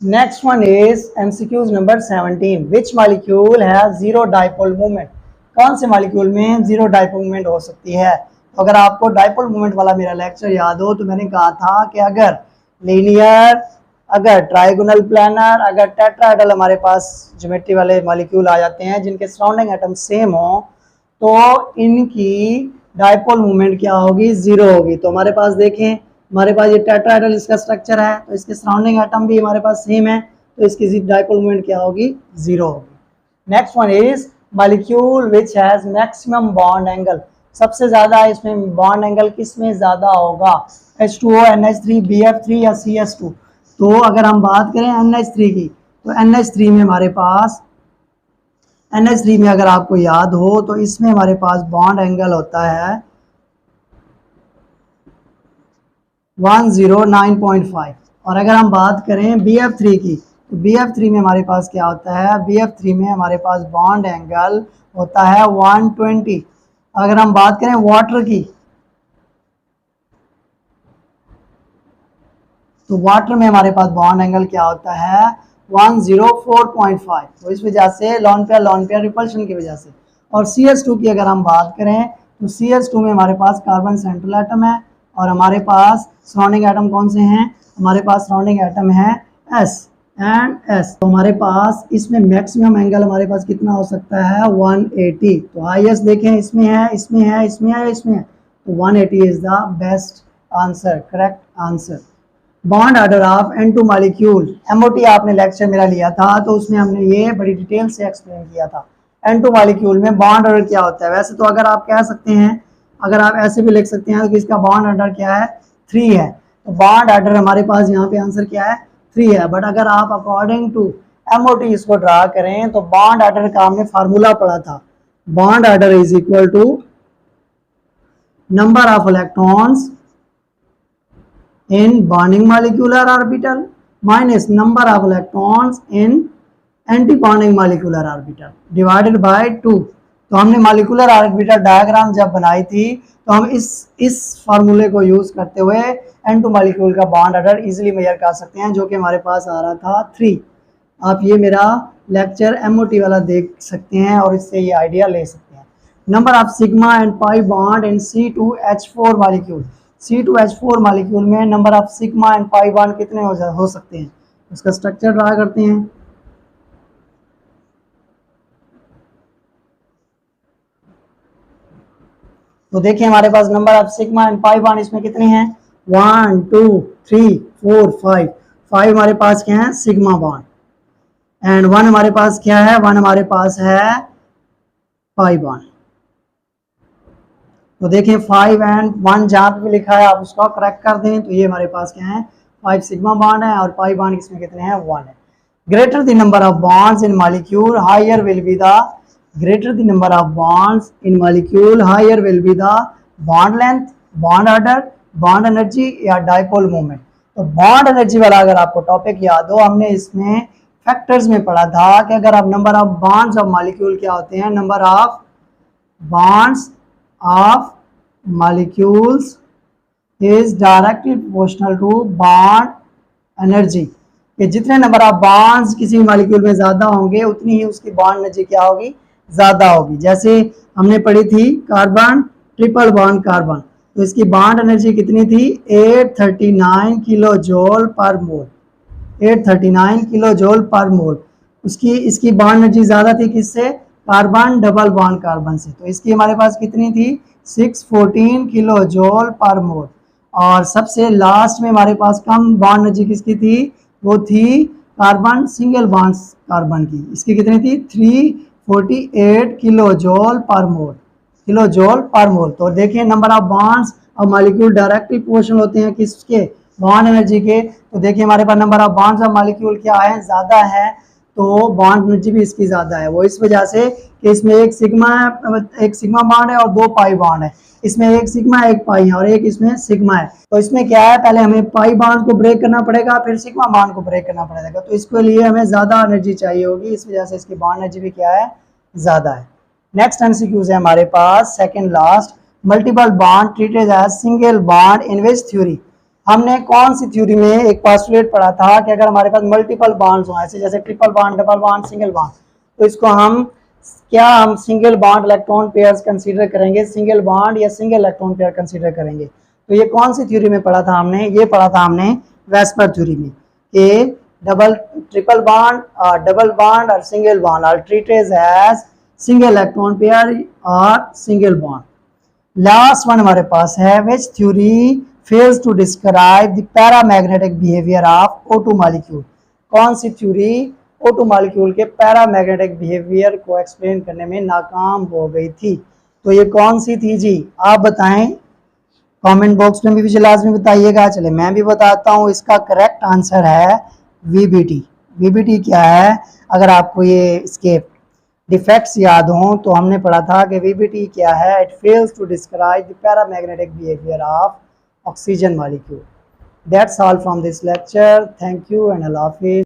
Next one is MCQs number 17. Which molecule has zero dipole moment? कौन से molecule में zero dipole movement हो सकती है? तो अगर आपको डाइपोल मूवमेंट वाला मेरा लेक्चर याद हो तो मैंने कहा था कि अगर लीनियर, अगर ट्राइगोनल प्लानर, अगर टेट्राहेड्रल हमारे पास ज्योमेट्री वाले मॉलिक्यूल आ जाते हैं जिनके सराउंडिंग एटम सेम हो तो इनकी डाइपोल मूवमेंट क्या होगी? जीरो होगी। तो हमारे पास देखें, हमारे पास ये टेट्राहेड्रल इसका स्ट्रक्चर है तो इसके सराउंडिंग एटम भी हमारे पास सेम है तो इसकी डाइपोल मूवमेंट क्या होगी? जीरो होगी। Next one is molecule which has maximum bond angle. सबसे ज्यादा इसमें बॉन्ड एंगल किस में ज्यादा होगा? H2O, NH3, BF3 या CS2? तो अगर हम बात करें NH3 की तो NH3 में हमारे पास NH3 में अगर आपको याद हो तो इसमें हमारे पास बॉन्ड एंगल होता है 109.5। और अगर हम बात करें BF3 की तो BF3 में हमारे पास क्या होता है? BF3 में हमारे पास बॉन्ड एंगल होता है 120। अगर हम बात करें वाटर की तो वाटर में हमारे पास बॉन्ड एंगल क्या होता है? 104.5। तो इस वजह से लॉन पेयर रिपल्शन की वजह से। और CS2 की अगर हम बात करें तो CS2 में हमारे पास कार्बन सेंट्रल एटम है और हमारे पास सराउंडिंग एटम कौन से हैं? हमारे पास सराउंडिंग एटम है S एंड S। तो हमारे पास इसमें मैक्सिमम एंगल हमारे पास कितना हो सकता है? 180। तो हाईएस्ट देखें इसमें है, इसमें है, इसमें है, इसमें है, तो 180 is the best answer, correct answer. Bond order of N2 molecule, MOT आपने लेक्चर मेरा लिया था तो उसमें हमने ये बड़ी डिटेल से एक्सप्लेन किया था। N2 मॉलिक्यूल में बॉन्ड ऑर्डर क्या होता है? वैसे तो अगर आप कह सकते हैं, अगर आप ऐसे भी लिख सकते हैं कि इसका बॉन्ड ऑर्डर क्या है? 3 है। तो बॉन्ड ऑर्डर हमारे पास यहाँ पे आंसर क्या है? 3 है। बट अगर आप अकॉर्डिंग टू MOT इसको ड्रा करें तो बॉन्ड ऑर्डर का हमने फार्मूला पढ़ा था। Bond order is equal to number of electrons in bonding molecular orbital minus number of electrons in anti-bonding molecular orbital divided by 2। तो हमने molecular orbital diagram जब बनाई थी तो हम इस फार्मूले को यूज करते हुए N2 मॉलिक्यूल का बॉन्ड ऑर्डर इजीली मेजर कर सकते हैं, जो कि हमारे पास आ रहा था 3। आप ये मेरा लेक्चर MOT वाला देख सकते हैं और इससे ये आइडिया ले सकते हैं। Number of sigma and pi bond in C2H4 molecule. C2H4 molecule में number of sigma and pi bond कितने हो सकते हैं? उसका स्ट्रक्चर ड्रा करते हैं। तो देखिए हमारे पास number of sigma and pi bond इसमें कितने हैं? 1 2 3 4 5। 5 हमारे पास क्या है? Sigma bond. एंड 1 हमारे पास क्या है? 1 हमारे पास है पाई बॉन्ड। तो देखिए 5 एंड 1 जहाँ पे भी लिखा है आप उसको करेक्ट कर दें तो ये हमारे पास क्या है? 5 सिग्मा बॉन्ड है और पाई बॉन्ड इसमें कितने हैं? 1 है। Greater the number of bonds in molecule higher will be the, greater the number of bonds in molecule higher will be the bond length, bond order, bond energy या dipole moment. तो bond energy वाला अगर आपको topic याद हो, हमने इसमें factors में पढ़ा था कि अगर आप number of bonds of molecule क्या होते हैं? Number of bonds of molecules is directly proportional to bond energy। कि जितने नंबर ऑफ बॉन्ड्स किसी मॉलिक्यूल में ज्यादा होंगे उतनी ही उसकी बॉन्ड एनर्जी क्या होगी? ज्यादा होगी। जैसे हमने पढ़ी थी कार्बन ट्रिपल बॉन्ड कार्बन, तो इसकी बॉन्ड एनर्जी कितनी थी? 839 किलो जूल पर मोल। 839 किलो जूल पर मोल। इसकी बॉन्ड एनर्जी ज्यादा थी किससे? कार्बन डबल बॉन्ड कार्बन से। तो इसकी हमारे पास कितनी थी? 614 किलो जूल पर मोल। और सबसे लास्ट में हमारे पास कम बॉन्ड एनर्जी किसकी थी? वो थी कार्बन सिंगल बॉन्ड कार्बन की। इसकी कितनी थी? 348 किलो जूल पर मोल, किलो जूल पर मोल। तो देखिए नंबर ऑफ बॉन्ड्स और मॉलिक्यूल डायरेक्टली प्रोपोर्शनल होते हैं किसके? बॉन्ड एनर्जी के। तो देखिए हमारे पास नंबर ऑफ बॉन्ड्स और मॉलिक्यूल क्या है? ज्यादा है, तो बॉन्ड एनर्जी भी इसकी ज्यादा है। वो इस वजह से कि इसमें एक सिग्मा बॉन्ड है और 2 पाई बॉन्ड है। इसमें एक सिग्मा एक पाई है और एक इसमें सिग्मा है। तो इसमें क्या है? पहले हमें पाई बॉन्ड को ब्रेक करना पड़ेगा, फिर सिग्मा बॉन्ड को ब्रेक करना पड़ेगा। तो इसके लिए हमें ज्यादा एनर्जी चाहिए होगी, इस वजह से इसकी बॉन्ड एनर्जी भी क्या है? ज्यादा है। नेक्स्ट MCQs है हमारे पास second last, multiple bond treated as single bond in which theory. हमने कौन सी थ्योरी में एक पोस्टुलेट पढ़ा था कि अगर हमारे पास मल्टीपल बॉन्ड्स हो, ऐसे जैसे triple bond, double bond, single bond, तो इसको हम single bond electron pairs consider करेंगे, सिंगल बॉन्ड या सिंगल इलेक्ट्रॉन पेयर कंसीडर करेंगे। तो ये कौन सी थ्योरी में पढ़ा था हमने? ये पढ़ा था हमने वेस्पर थ्योरी में कि ट्रिपल बॉन्ड, डबल बॉन्ड और single bond are treated as single electron pair और सिंगल बॉन्ड। लास्ट वन हमारे पास है, which theory fails to describe the paramagnetic behaviour of O2 molecule. कौन सी थ्योरी O2 मॉलिक्यूल के पैरामैग्नेटिक बिहेवियर को explain करने में नाकाम हो गई थी? तो ये कौन सी थी जी, आप बताएं, कमेंट बॉक्स में भी लाजमी बताइएगा। चले मैं भी बताता हूँ, इसका करेक्ट आंसर है VBT। VBT क्या है? अगर आपको ये इसके डिफेक्ट्स याद हों तो हमने पढ़ा था कि VBT क्या है? It fails to describe the paramagnetic behaviour of oxygen molecule. That's all from this lecture. Thank you and Allah हाफिज़।